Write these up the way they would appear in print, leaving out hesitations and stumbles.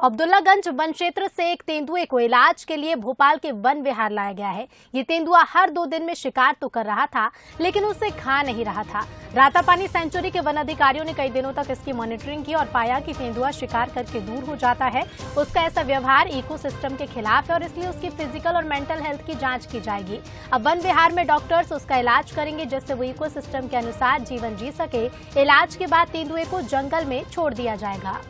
Abdullaganj one क्षेत्र से एक तेंदुए को इलाज के लिए भोपाल के वन विहार लाया गया है। ये तेंदुआ हर 2 दिन में शिकार तो कर रहा था, लेकिन उसे खा नहीं रहा था। रातापानी सेंचुरी के वन अधिकारियों ने कई दिनों तक इसकी मॉनिटरिंग की और पाया कि तेंदुआ शिकार करके दूर हो जाता है। उसका ऐसा व्यवहार इकोसिस्टम के खिलाफ है और इसलिए उसकी फिजिकल और मेंटल हेल्थ की जांच की जाएगी। अब वन विहार में डॉक्टर्स उसका इलाज करेंगे, जिससे वो इकोसिस्टम के अनुसार जीवन जी सके। इलाज के बाद तेंदुए को जंगल में छोड़ दिया जाएगा।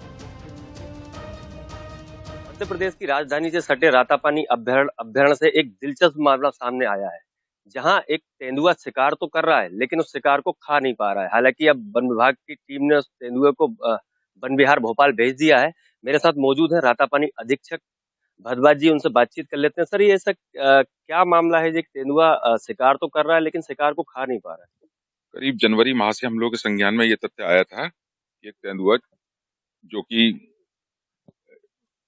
मध्य प्रदेश की राजधानी से सटे रातापानी अभ्यारण्य से एक दिलचस्प मामला सामने आया है, जहां एक तेंदुआ शिकार तो कर रहा है, लेकिन उस शिकार को खा नहीं पा रहा है। हालांकि अब वन विभाग की टीम ने उस तेंदुए को वन विहार भोपाल भेज दिया है। मेरे साथ मौजूद है रातापानी अधीक्षक भरद्वाज जी, उनसे बातचीत कर लेते हैं। सर, ये ऐसा क्या मामला है जो तेंदुआ शिकार तो कर रहा है, लेकिन शिकार को खा नहीं पा रहा है? करीब जनवरी माह से हम लोग के संज्ञान में ये तथ्य आया था कि एक तेंदुआ जो कि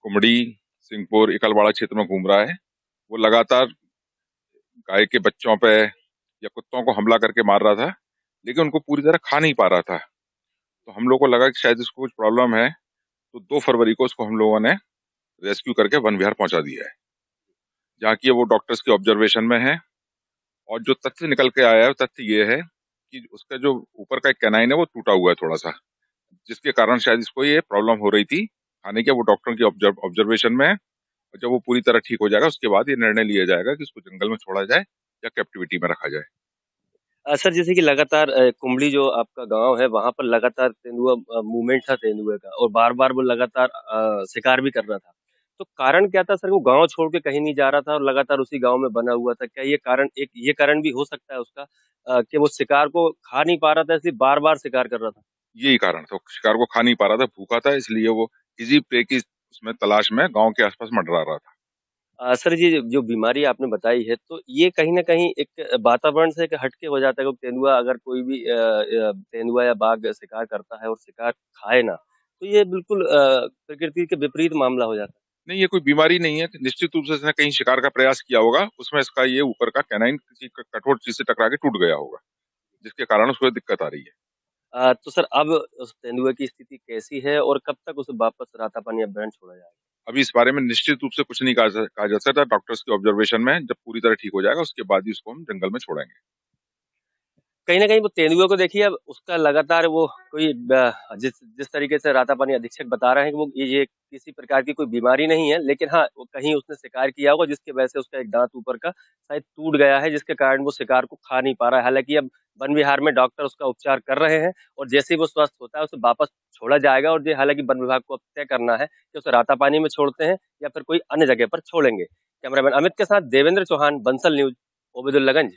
कुमड़ी, सिंहपुर, इकलवाड़ा क्षेत्र में घूम रहा है, वो लगातार गाय के बच्चों पे या कुत्तों को हमला करके मार रहा था, लेकिन उनको पूरी तरह खा नहीं पा रहा था। तो हम लोग को लगा कि शायद इसको कुछ प्रॉब्लम है, तो 2 फरवरी को उसको हम लोगों ने रेस्क्यू करके वन विहार पहुंचा दिया है, जहाँ की वो डॉक्टर्स के ऑब्जर्वेशन में है। और जो तथ्य निकल के आया है, तथ्य ये है कि उसका जो ऊपर का एक कैनाइन है वो टूटा हुआ है थोड़ा सा, जिसके कारण शायद इसको ये प्रॉब्लम हो रही थी खाने के। वो डॉक्टर की ऑब्जर्वेशन में है, और जब वो पूरी तरह ठीक हो जाएगा उसके बाद ये निर्णय लिया जाएगा कि इसको जंगल में छोड़ा जाए या कैप्टिविटी में रखा जाए। सर, जैसे कि लगातार कुंबली जो आपका गांव है, वहां पर लगातार तेंदुआ मूवमेंट था तेंदुए का, और बार बार वो लगातार शिकार भी कर रहा था। तो कारण क्या था सर? वो गांव छोड़ के कहीं नहीं जा रहा था और लगातार उसी गांव में बना हुआ था। क्या ये कारण भी हो सकता है उसका, कि वो शिकार को खा नहीं पा रहा था, इसलिए बार बार शिकार कर रहा था? यही कारण था, शिकार को खा नहीं पा रहा था, भूखा था, इसलिए वो इजी प्रे की उसमें तलाश में गाँव के आसपास मंडरा रहा था। सर जी, जो बीमारी आपने बताई है, तो ये कहीं न कहीं एक वातावरण से एक हटके हो जाता है। क्योंकि तेंदुआ, अगर कोई भी तेंदुआ या बाघ शिकार करता है और शिकार खाए ना, तो ये बिल्कुल प्रकृति के विपरीत मामला हो जाता है। नहीं, ये कोई बीमारी नहीं है, निश्चित रूप से इसने कहीं शिकार का प्रयास किया होगा, उसमें इसका ये ऊपर का कैनाइन किसी कठोर चीज से टकरा के टूट गया होगा, जिसके कारण उसको दिक्कत आ रही है। तो सर, अब उस तेंदुए की स्थिति कैसी है और कब तक उसे वापस रातापानी अभयारण्य छोड़ा जाएगा? अभी इस बारे में निश्चित रूप से कुछ नहीं कहा जा सकता। डॉक्टर्स के ऑब्जर्वेशन में जब पूरी तरह ठीक हो जाएगा उसके बाद ही उसको हम जंगल में छोड़ेंगे। कहीं न कहीं वो तेंदुए को देखिए, अब उसका लगातार वो कोई जिस तरीके से रातापानी अधीक्षक बता रहे हैं कि वो ये किसी प्रकार की कोई बीमारी नहीं है, लेकिन हाँ, वो कहीं उसने शिकार किया होगा, जिसकी वजह से उसका एक दांत ऊपर का शायद टूट गया है, जिसके कारण वो शिकार को खा नहीं पा रहा है। हालांकि अब वन विहार में डॉक्टर उसका उपचार कर रहे हैं, और जैसे ही वो स्वस्थ होता है उसे वापस छोड़ा जाएगा। और ये हालांकि वन विभाग को अब तय करना है कि उसे रातापानी में छोड़ते हैं या फिर कोई अन्य जगह पर छोड़ेंगे। कैमरामैन अमित के साथ देवेंद्र चौहान, बंसल न्यूज, ओबेदुल्लागंज।